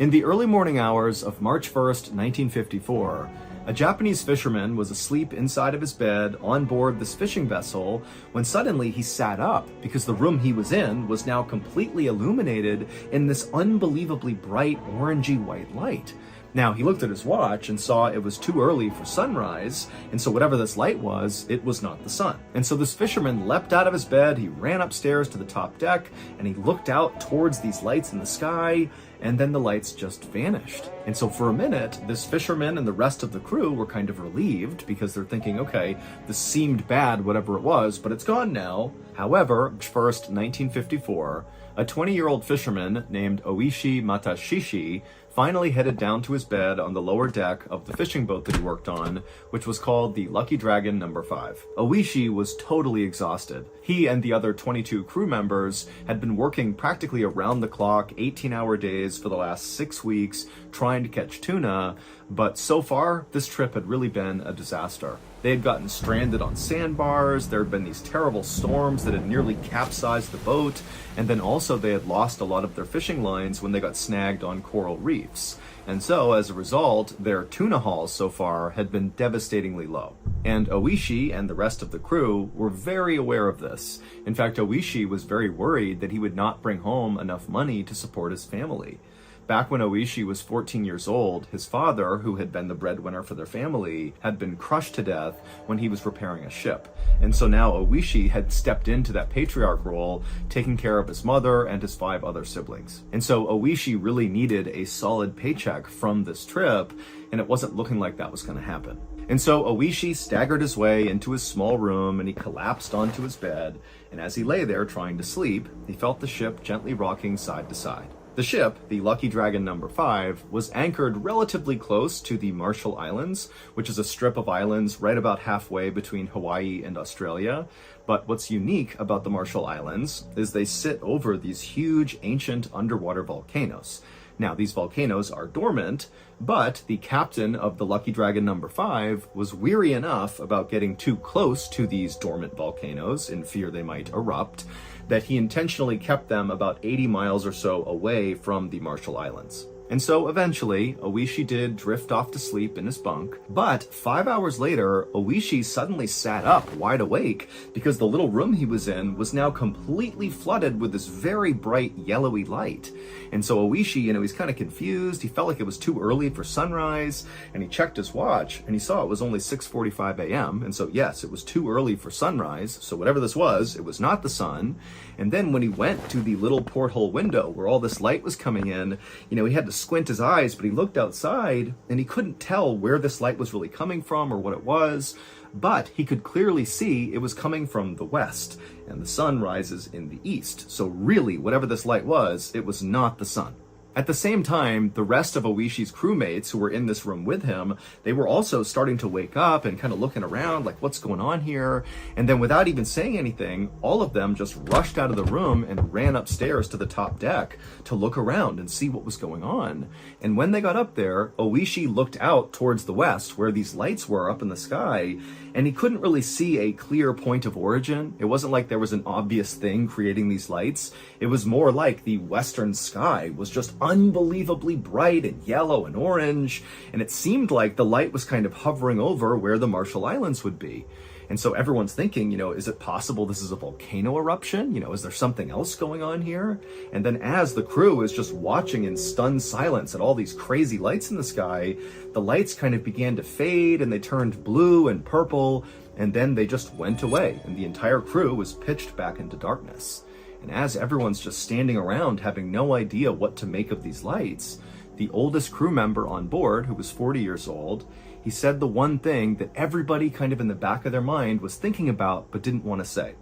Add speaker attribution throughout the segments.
Speaker 1: In the early morning hours of March 1st, 1954, a Japanese fisherman was asleep inside of his bed on board this fishing vessel when suddenly he sat up because the room he was in was now completely illuminated in this unbelievably bright orangey white light. Now, he looked at his watch and saw it was too early for sunrise, and so whatever this light was, it was not the sun. And so this fisherman leapt out of his bed, he ran upstairs to the top deck, and he looked out towards these lights in the sky, and then the lights just vanished. And so for a minute, this fisherman and the rest of the crew were kind of relieved because they're thinking, okay, this seemed bad, whatever it was, but it's gone now. However, March 1st, 1954, a 20-year-old fisherman named Oishi Matashishi finally headed down to his bed on the lower deck of the fishing boat that he worked on, which was called the Lucky Dragon No. 5. Oishi was totally exhausted. He and the other 22 crew members had been working practically around the clock, 18-hour days for the last 6 weeks, trying to catch tuna, but so far, this trip had really been a disaster. They had gotten stranded on sandbars, there had been these terrible storms that had nearly capsized the boat, and then also they had lost a lot of their fishing lines when they got snagged on coral reefs. And so, as a result, their tuna hauls so far had been devastatingly low. And Oishi and the rest of the crew were very aware of this. In fact, Oishi was very worried that he would not bring home enough money to support his family. Back when Oishi was 14 years old, his father, who had been the breadwinner for their family, had been crushed to death when he was repairing a ship. And so now Oishi had stepped into that patriarch role, taking care of his mother and his 5 other siblings. And so Oishi really needed a solid paycheck from this trip, and it wasn't looking like that was going to happen. And so Oishi staggered his way into his small room and he collapsed onto his bed, and as he lay there trying to sleep, he felt the ship gently rocking side to side. The ship, the Lucky Dragon No. 5, was anchored relatively close to the Marshall Islands, which is a strip of islands right about halfway between Hawaii and Australia. But what's unique about the Marshall Islands is they sit over these huge ancient underwater volcanoes. Now, these volcanoes are dormant, but the captain of the Lucky Dragon No. 5 was weary enough about getting too close to these dormant volcanoes in fear they might erupt, that he intentionally kept them about 80 miles or so away from the Marshall Islands. And so eventually, Oishi did drift off to sleep in his bunk, but 5 hours later, Oishi suddenly sat up wide awake because the little room he was in was now completely flooded with this very bright yellowy light. And so Oishi, he's kind of confused. He felt like it was too early for sunrise, and he checked his watch and he saw it was only 6:45 a.m. And so yes, it was too early for sunrise. So whatever this was, it was not the sun. And then when he went to the little porthole window where all this light was coming in, he had to squint his eyes, but he looked outside and he couldn't tell where this light was really coming from or what it was, but he could clearly see it was coming from the west, and the sun rises in the east. So really, whatever this light was, it was not the sun. At the same time, the rest of Oishi's crewmates who were in this room with him, they were also starting to wake up and kind of looking around like, what's going on here? And then without even saying anything, all of them just rushed out of the room and ran upstairs to the top deck to look around and see what was going on. And when they got up there, Oishi looked out towards the west where these lights were up in the sky, and he couldn't really see a clear point of origin. It wasn't like there was an obvious thing creating these lights. It was more like the western sky was just unbelievably bright and yellow and orange, and it seemed like the light was kind of hovering over where the Marshall Islands would be. And so everyone's thinking, is it possible this is a volcano eruption? Is there something else going on here? And then as the crew is just watching in stunned silence at all these crazy lights in the sky, the lights kind of began to fade and they turned blue and purple, and then they just went away and the entire crew was pitched back into darkness. And as everyone's just standing around having no idea what to make of these lights, the oldest crew member on board, who was 40 years old, he said the one thing that everybody kind of in the back of their mind was thinking about but didn't want to say.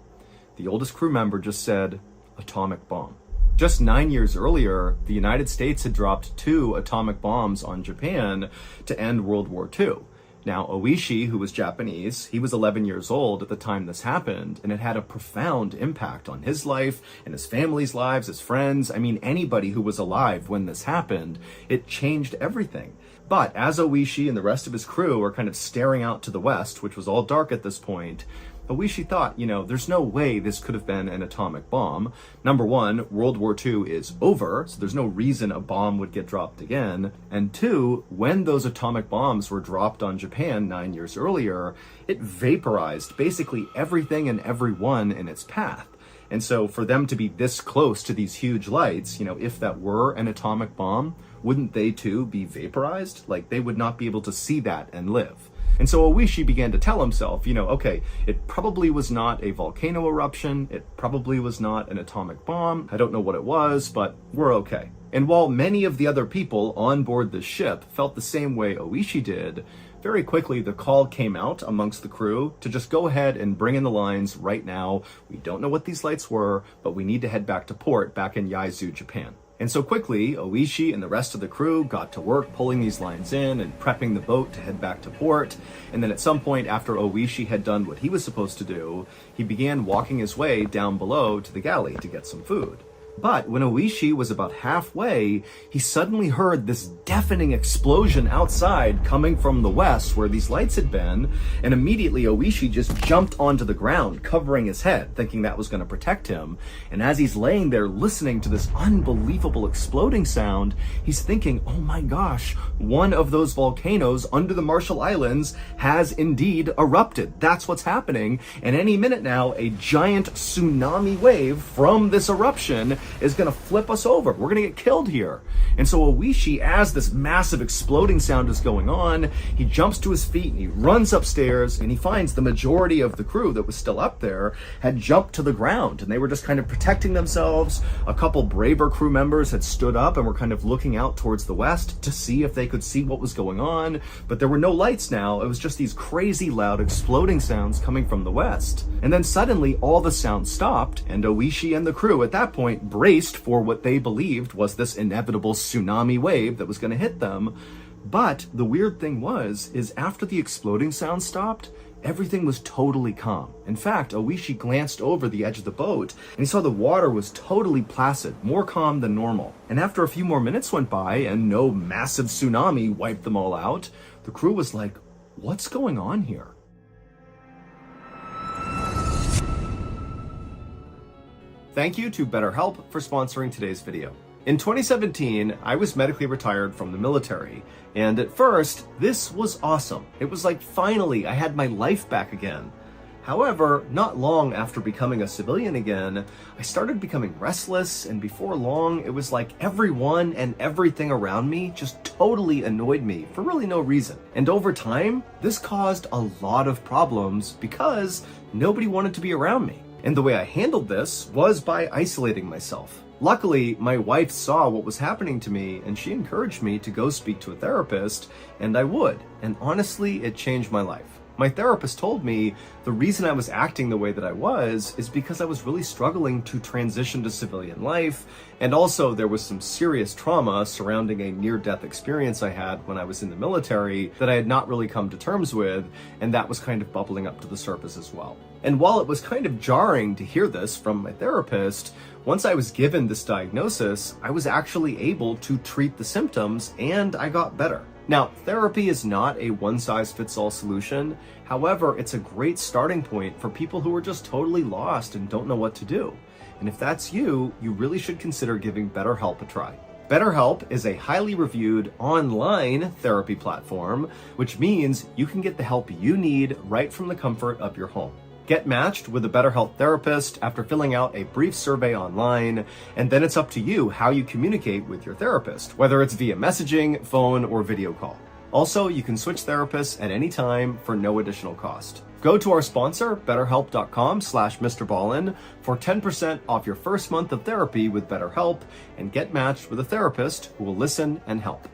Speaker 1: The oldest crew member just said, atomic bomb. Just 9 years earlier, the United States had dropped 2 atomic bombs on Japan to end World War II. Now, Oishi, who was Japanese, he was 11 years old at the time this happened, and it had a profound impact on his life and his family's lives, his friends. Anybody who was alive when this happened, it changed everything. But as Oishi and the rest of his crew were kind of staring out to the west, which was all dark at this point, Oishi thought, there's no way this could have been an atomic bomb. Number one, World War II is over, so there's no reason a bomb would get dropped again. And two, when those atomic bombs were dropped on Japan 9 years earlier, it vaporized basically everything and everyone in its path. And so for them to be this close to these huge lights, if that were an atomic bomb, wouldn't they too be vaporized? Like, they would not be able to see that and live. And so Oishi began to tell himself, okay, it probably was not a volcano eruption. It probably was not an atomic bomb. I don't know what it was, but we're okay. And while many of the other people on board the ship felt the same way Oishi did, very quickly the call came out amongst the crew to just go ahead and bring in the lines right now. We don't know what these lights were, but we need to head back to port back in Yaizu, Japan. And so quickly, Oishi and the rest of the crew got to work pulling these lines in and prepping the boat to head back to port. And then at some point after Oishi had done what he was supposed to do, he began walking his way down below to the galley to get some food. But when Oishi was about halfway, he suddenly heard this deafening explosion outside coming from the west where these lights had been, and immediately Oishi just jumped onto the ground, covering his head, thinking that was going to protect him. And as he's laying there listening to this unbelievable exploding sound, he's thinking, oh my gosh, one of those volcanoes under the Marshall Islands has indeed erupted. That's what's happening. And any minute now, a giant tsunami wave from this eruption is going to flip us over. We're going to get killed here. And so Oishi, as this massive exploding sound is going on, he jumps to his feet and he runs upstairs and he finds the majority of the crew that was still up there had jumped to the ground and they were just kind of protecting themselves. A couple braver crew members had stood up and were kind of looking out towards the west to see if they could see what was going on, but there were no lights now. It was just these crazy loud exploding sounds coming from the west. And then suddenly all the sounds stopped and Oishi and the crew at that point braced for what they believed was this inevitable tsunami wave that was going to hit them. But the weird thing is after the exploding sound stopped, everything was totally calm. In fact, Oishi glanced over the edge of the boat and he saw the water was totally placid, more calm than normal. And after a few more minutes went by and no massive tsunami wiped them all out, the crew was like, what's going on here? Thank you to BetterHelp for sponsoring today's video. In 2017, I was medically retired from the military, and at first, this was awesome. It was like finally I had my life back again. However, not long after becoming a civilian again, I started becoming restless, and before long, it was like everyone and everything around me just totally annoyed me for really no reason. And over time, this caused a lot of problems because nobody wanted to be around me. And the way I handled this was by isolating myself. Luckily, my wife saw what was happening to me and she encouraged me to go speak to a therapist, and I would. And honestly, it changed my life. My therapist told me the reason I was acting the way that I was is because I was really struggling to transition to civilian life, and also there was some serious trauma surrounding a near-death experience I had when I was in the military that I had not really come to terms with, and that was kind of bubbling up to the surface as well. And while it was kind of jarring to hear this from my therapist, once I was given this diagnosis, I was actually able to treat the symptoms and I got better. Now, therapy is not a one-size-fits-all solution. However, it's a great starting point for people who are just totally lost and don't know what to do. And if that's you, you really should consider giving BetterHelp a try. BetterHelp is a highly reviewed online therapy platform, which means you can get the help you need right from the comfort of your home. Get matched with a BetterHelp therapist after filling out a brief survey online, and then it's up to you how you communicate with your therapist, whether it's via messaging, phone, or video call. Also, you can switch therapists at any time for no additional cost. Go to our sponsor, betterhelp.com/MrBallin for 10% off your first month of therapy with BetterHelp, and get matched with a therapist who will listen and help.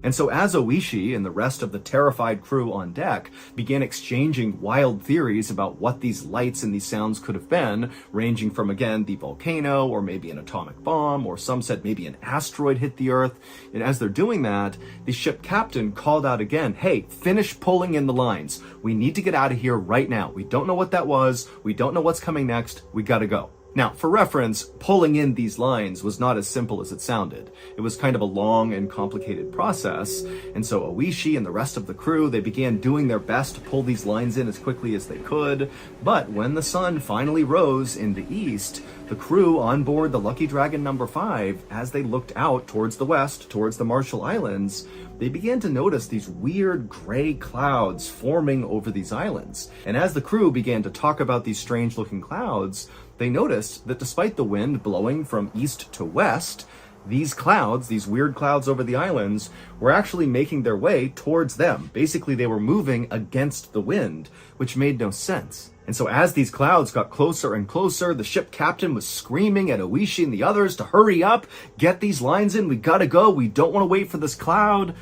Speaker 1: And so as Oishi and the rest of the terrified crew on deck began exchanging wild theories about what these lights and these sounds could have been, ranging from, again, the volcano, or maybe an atomic bomb, or some said maybe an asteroid hit the Earth, and as they're doing that, the ship captain called out again, hey, finish pulling in the lines. We need to get out of here right now. We don't know what that was. We don't know what's coming next. We gotta go. Now, for reference, pulling in these lines was not as simple as it sounded. It was kind of a long and complicated process, and so Oishi and the rest of the crew, they began doing their best to pull these lines in as quickly as they could, but when the sun finally rose in the east, the crew on board the Lucky Dragon number 5, as they looked out towards the west, towards the Marshall Islands, they began to notice these weird gray clouds forming over these islands. And as the crew began to talk about these strange-looking clouds, they noticed that despite the wind blowing from east to west, these clouds, these weird clouds over the islands, were actually making their way towards them. Basically, they were moving against the wind, which made no sense. And so as these clouds got closer and closer, the ship captain was screaming at Oishi and the others to hurry up, get these lines in, we gotta go, we don't want to wait for this cloud.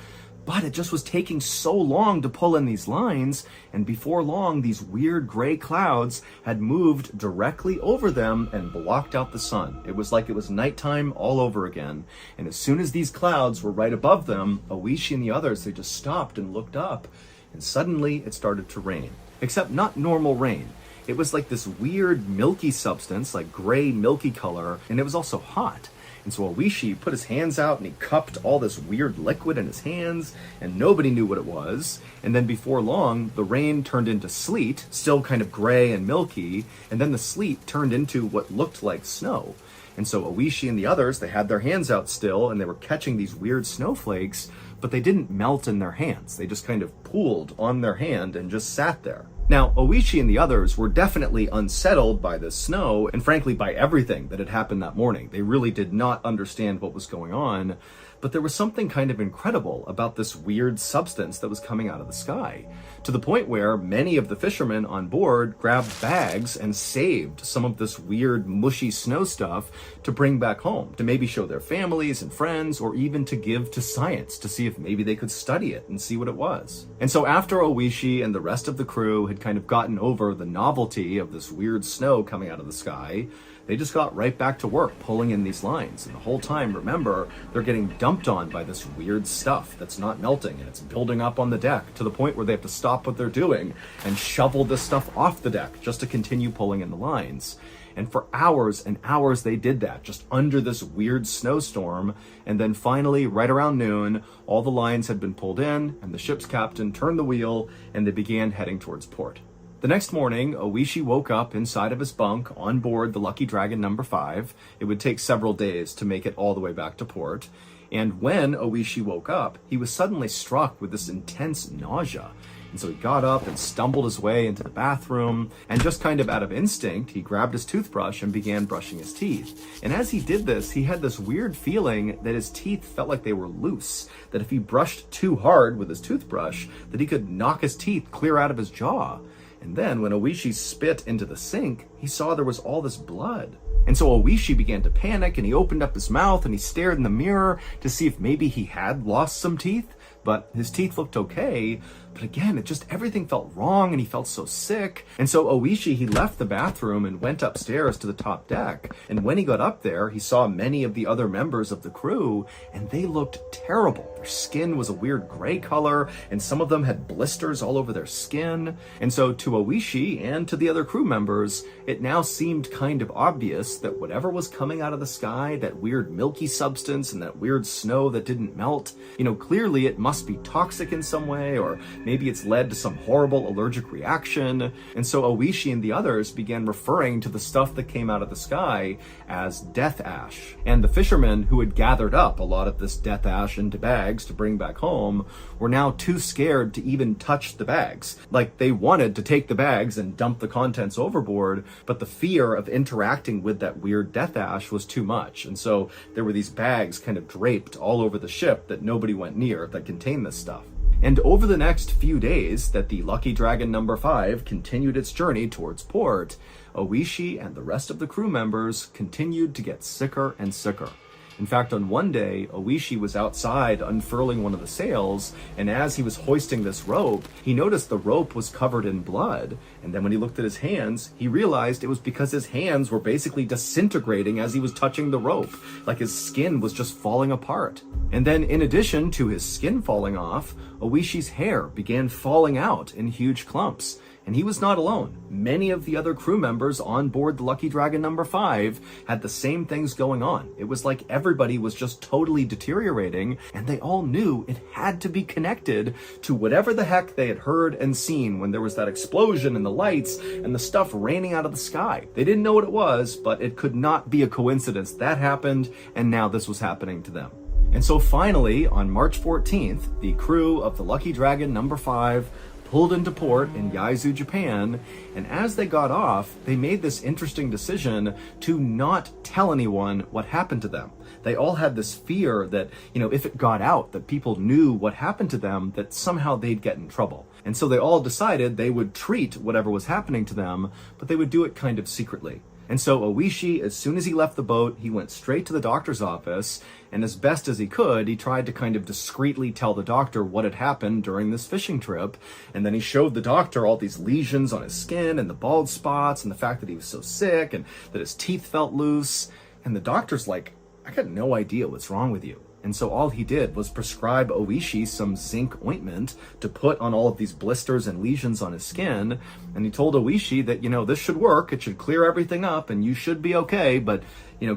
Speaker 1: But it just was taking so long to pull in these lines, and before long, these weird gray clouds had moved directly over them and blocked out the sun. It was like it was nighttime all over again. And as soon as these clouds were right above them, Oishi and the others, they just stopped and looked up, and suddenly it started to rain. Except not normal rain. It was like this weird milky substance, like gray milky color, and it was also hot. And so Oishi put his hands out and he cupped all this weird liquid in his hands, and nobody knew what it was. And then before long, the rain turned into sleet, still kind of gray and milky, and then the sleet turned into what looked like snow. And so Oishi and the others, they had their hands out still, and they were catching these weird snowflakes, but they didn't melt in their hands. They just kind of pooled on their hand and just sat there. Now, Oishi and the others were definitely unsettled by the snow, and frankly by everything that had happened that morning. They really did not understand what was going on, but there was something kind of incredible about this weird substance that was coming out of the sky, to the point where many of the fishermen on board grabbed bags and saved some of this weird mushy snow stuff to bring back home, to maybe show their families and friends, or even to give to science to see if maybe they could study it and see what it was. And so after Oishi and the rest of the crew had kind of gotten over the novelty of this weird snow coming out of the sky, they just got right back to work pulling in these lines. And the whole time, remember, they're getting dumped on by this weird stuff that's not melting, and it's building up on the deck to the point where they have to stop what they're doing and shovel this stuff off the deck just to continue pulling in the lines. And for hours and hours they did that, just under this weird snowstorm. And then finally, right around noon, all the lines had been pulled in, and the ship's captain turned the wheel, and they began heading towards port. The next morning, Oishi woke up inside of his bunk on board the Lucky Dragon number 5. It would take several days to make it all the way back to port. And when Oishi woke up, he was suddenly struck with this intense nausea. And so he got up and stumbled his way into the bathroom, and just kind of out of instinct, he grabbed his toothbrush and began brushing his teeth. And as he did this, he had this weird feeling that his teeth felt like they were loose, that if he brushed too hard with his toothbrush, that he could knock his teeth clear out of his jaw. And then when Oishi spit into the sink, he saw there was all this blood. And so Oishi began to panic, and he opened up his mouth and he stared in the mirror to see if maybe he had lost some teeth, but his teeth looked okay. But again, everything felt wrong, and he felt so sick. And so Oishi, he left the bathroom and went upstairs to the top deck. And when he got up there, he saw many of the other members of the crew, and they looked terrible. Their skin was a weird gray color, and some of them had blisters all over their skin. And so to Oishi and to the other crew members, it now seemed kind of obvious that whatever was coming out of the sky, that weird milky substance and that weird snow that didn't melt, clearly it must be toxic in some way, or maybe it's led to some horrible allergic reaction. And so Oishi and the others began referring to the stuff that came out of the sky as death ash. And the fishermen who had gathered up a lot of this death ash into bags to bring back home were now too scared to even touch the bags. Like, they wanted to take the bags and dump the contents overboard, but the fear of interacting with that weird death ash was too much. And so there were these bags kind of draped all over the ship that nobody went near that contained this stuff. And over the next few days that the Lucky Dragon number 5 continued its journey towards port, Oishi and the rest of the crew members continued to get sicker and sicker. In fact, on one day, Oishi was outside unfurling one of the sails, and as he was hoisting this rope, he noticed the rope was covered in blood. And then when he looked at his hands, he realized it was because his hands were basically disintegrating as he was touching the rope, like his skin was just falling apart. And then in addition to his skin falling off, Oishi's hair began falling out in huge clumps. And he was not alone. Many of the other crew members on board the Lucky Dragon number 5 had the same things going on. It was like everybody was just totally deteriorating, and they all knew it had to be connected to whatever the heck they had heard and seen when there was that explosion and the lights and the stuff raining out of the sky. They didn't know what it was, but it could not be a coincidence. That happened, and now this was happening to them. And so finally, on March 14th, the crew of the Lucky Dragon number 5 pulled into port in Yaizu, Japan, and as they got off, they made this interesting decision to not tell anyone what happened to them. They all had this fear that, if it got out, that people knew what happened to them, that somehow they'd get in trouble. And so they all decided they would treat whatever was happening to them, but they would do it kind of secretly. And so Oishi, as soon as he left the boat, he went straight to the doctor's office, and as best as he could, he tried to kind of discreetly tell the doctor what had happened during this fishing trip. And then he showed the doctor all these lesions on his skin and the bald spots and the fact that he was so sick and that his teeth felt loose. And the doctor's like, I got no idea what's wrong with you. And so all he did was prescribe Oishi some zinc ointment to put on all of these blisters and lesions on his skin. And he told Oishi that, this should work. It should clear everything up and you should be okay. But,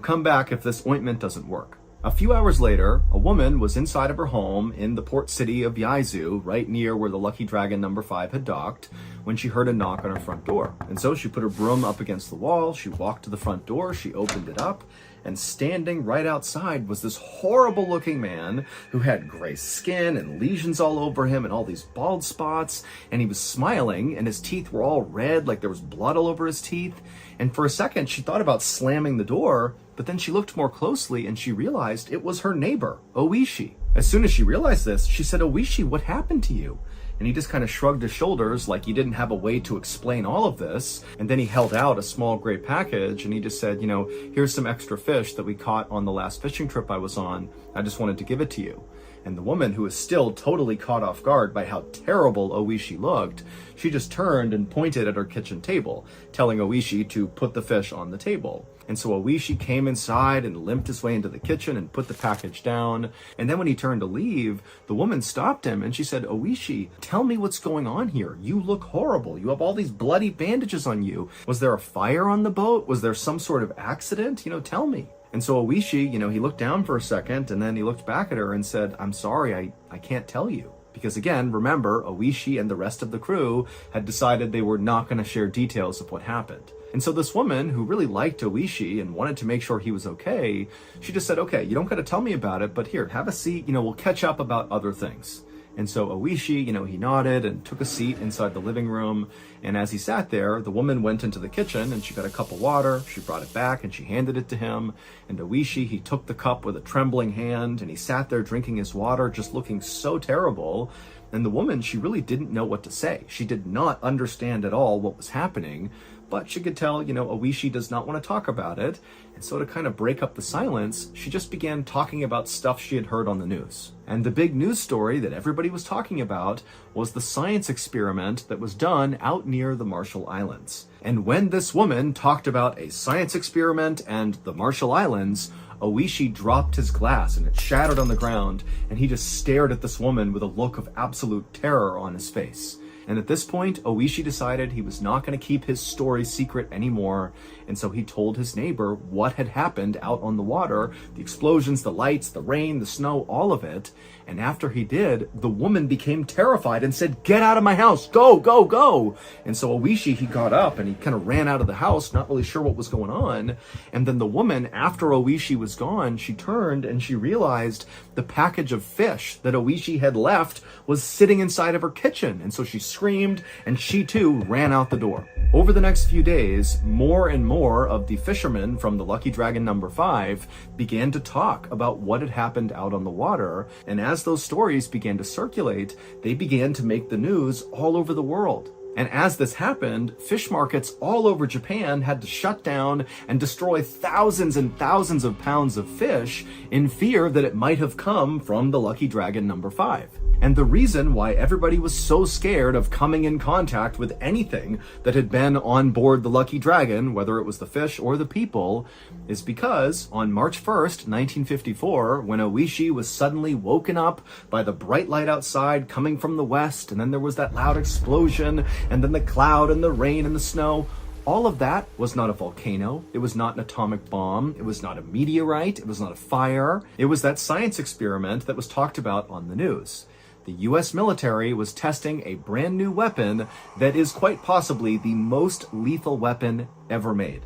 Speaker 1: come back if this ointment doesn't work. A few hours later, a woman was inside of her home in the port city of Yaizu, right near where the Lucky Dragon number 5 had docked, when she heard a knock on her front door. And so she put her broom up against the wall, she walked to the front door, she opened it up, and standing right outside was this horrible looking man who had gray skin and lesions all over him and all these bald spots, and he was smiling and his teeth were all red, like there was blood all over his teeth. And for a second she thought about slamming the door, but then she looked more closely and she realized it was her neighbor, Oishi. As soon as she realized this, she said, Oishi, what happened to you? And he just kind of shrugged his shoulders like he didn't have a way to explain all of this. And then he held out a small gray package and he just said, here's some extra fish that we caught on the last fishing trip I was on. I just wanted to give it to you. And the woman, who was still totally caught off guard by how terrible Oishi looked, she just turned and pointed at her kitchen table, telling Oishi to put the fish on the table. And so Oishi came inside and limped his way into the kitchen and put the package down. And then when he turned to leave, the woman stopped him and she said, Oishi, tell me what's going on here. You look horrible. You have all these bloody bandages on you. Was there a fire on the boat? Was there some sort of accident? Tell me. And so Oishi, he looked down for a second and then he looked back at her and said, I'm sorry, I can't tell you. Because again, remember, Oishi and the rest of the crew had decided they were not going to share details of what happened. And so this woman, who really liked Oishi and wanted to make sure he was okay, she just said, okay, you don't got to tell me about it, but here, have a seat, we'll catch up about other things. And so Oishi, he nodded and took a seat inside the living room. And as he sat there, the woman went into the kitchen and she got a cup of water. She brought it back and she handed it to him. And Oishi, he took the cup with a trembling hand and he sat there drinking his water, just looking so terrible. And the woman, she really didn't know what to say. She did not understand at all what was happening, but she could tell, Oishi does not want to talk about it. And so to kind of break up the silence, she just began talking about stuff she had heard on the news. And the big news story that everybody was talking about was the science experiment that was done out near the Marshall Islands. And when this woman talked about a science experiment and the Marshall Islands, Oishi dropped his glass and it shattered on the ground, and he just stared at this woman with a look of absolute terror on his face. And at this point, Oishi decided he was not going to keep his story secret anymore, and so he told his neighbor what had happened out on the water, the explosions, the lights, the rain, the snow, all of it. And after he did, the woman became terrified and said, "Get out of my house, go, go, go." And so Oishi, he got up and he kind of ran out of the house, not really sure what was going on. And then the woman, after Oishi was gone, she turned and she realized the package of fish that Oishi had left was sitting inside of her kitchen. And so she screamed and she too ran out the door. Over the next few days, more and more of the fishermen from the Lucky Dragon number 5 began to talk about what had happened out on the water. And as those stories began to circulate, they began to make the news all over the world. And as this happened, fish markets all over Japan had to shut down and destroy thousands and thousands of pounds of fish in fear that it might have come from the Lucky Dragon number 5. And the reason why everybody was so scared of coming in contact with anything that had been on board the Lucky Dragon, whether it was the fish or the people, is because on March 1st, 1954, when Oishi was suddenly woken up by the bright light outside coming from the west, and then there was that loud explosion, and then the cloud and the rain and the snow, all of that was not a volcano, it was not an atomic bomb, it was not a meteorite, it was not a fire, it was that science experiment that was talked about on the news. The US military was testing a brand new weapon that is quite possibly the most lethal weapon ever made.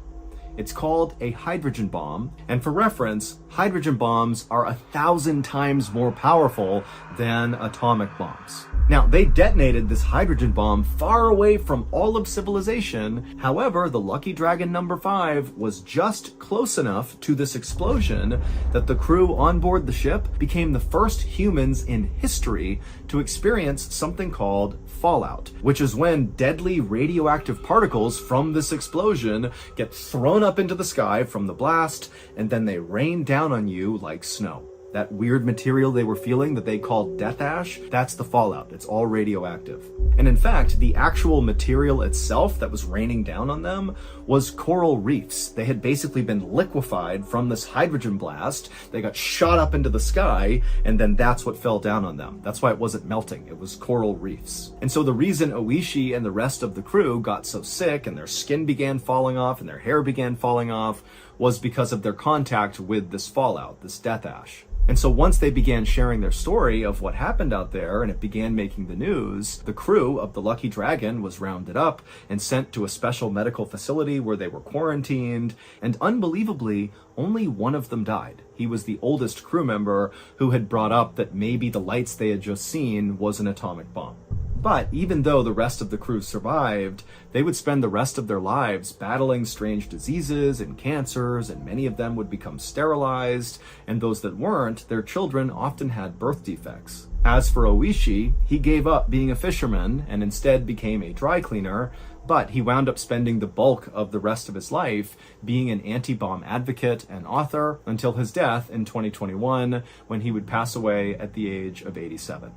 Speaker 1: It's called a hydrogen bomb, and for reference, hydrogen bombs are 1,000 times more powerful than atomic bombs. Now, they detonated this hydrogen bomb far away from all of civilization. However, the Lucky Dragon number 5 was just close enough to this explosion that the crew on board the ship became the first humans in history to experience something called fallout, which is when deadly radioactive particles from this explosion get thrown up into the sky from the blast, and then they rain down on you like snow. That weird material they were feeling that they called death ash, that's the fallout. It's all radioactive. And in fact, the actual material itself that was raining down on them was coral reefs. They had basically been liquefied from this hydrogen blast. They got shot up into the sky, and then that's what fell down on them. That's why it wasn't melting. It was coral reefs. And so the reason Oishi and the rest of the crew got so sick and their skin began falling off and their hair began falling off was because of their contact with this fallout, this death ash. And so once they began sharing their story of what happened out there and it began making the news, the crew of the Lucky Dragon was rounded up and sent to a special medical facility where they were quarantined. And unbelievably, only one of them died. He was the oldest crew member who had brought up that maybe the lights they had just seen was an atomic bomb. But even though the rest of the crew survived, they would spend the rest of their lives battling strange diseases and cancers, and many of them would become sterilized, and those that weren't, their children often had birth defects. As for Oishi, he gave up being a fisherman and instead became a dry cleaner, but he wound up spending the bulk of the rest of his life being an anti-bomb advocate and author until his death in 2021, when he would pass away at the age of 87.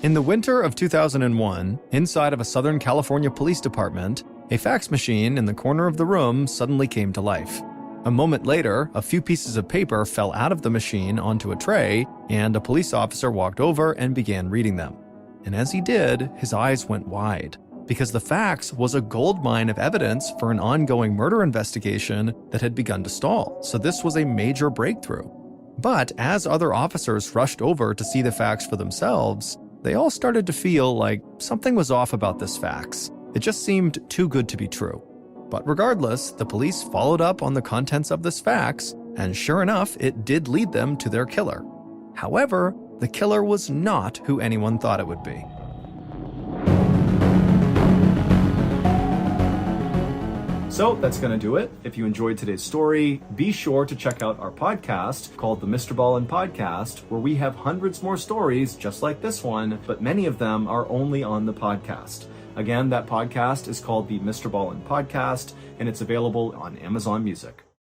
Speaker 1: In the winter of 2001, inside of a Southern California police department, a fax machine in the corner of the room suddenly came to life. A moment later, a few pieces of paper fell out of the machine onto a tray, and a police officer walked over and began reading them. And as he did, his eyes went wide, because the fax was a goldmine of evidence for an ongoing murder investigation that had begun to stall, so this was a major breakthrough. But as other officers rushed over to see the fax for themselves, they all started to feel like something was off about this fax. It just seemed too good to be true. But regardless, the police followed up on the contents of this fax, and sure enough, it did lead them to their killer. However, the killer was not who anyone thought it would be. So that's going to do it. If you enjoyed today's story, be sure to check out our podcast called the Mr. Ballin Podcast, where we have hundreds more stories just like this one, but many of them are only on the podcast. Again, that podcast is called the Mr. Ballin Podcast, and it's available on Amazon Music.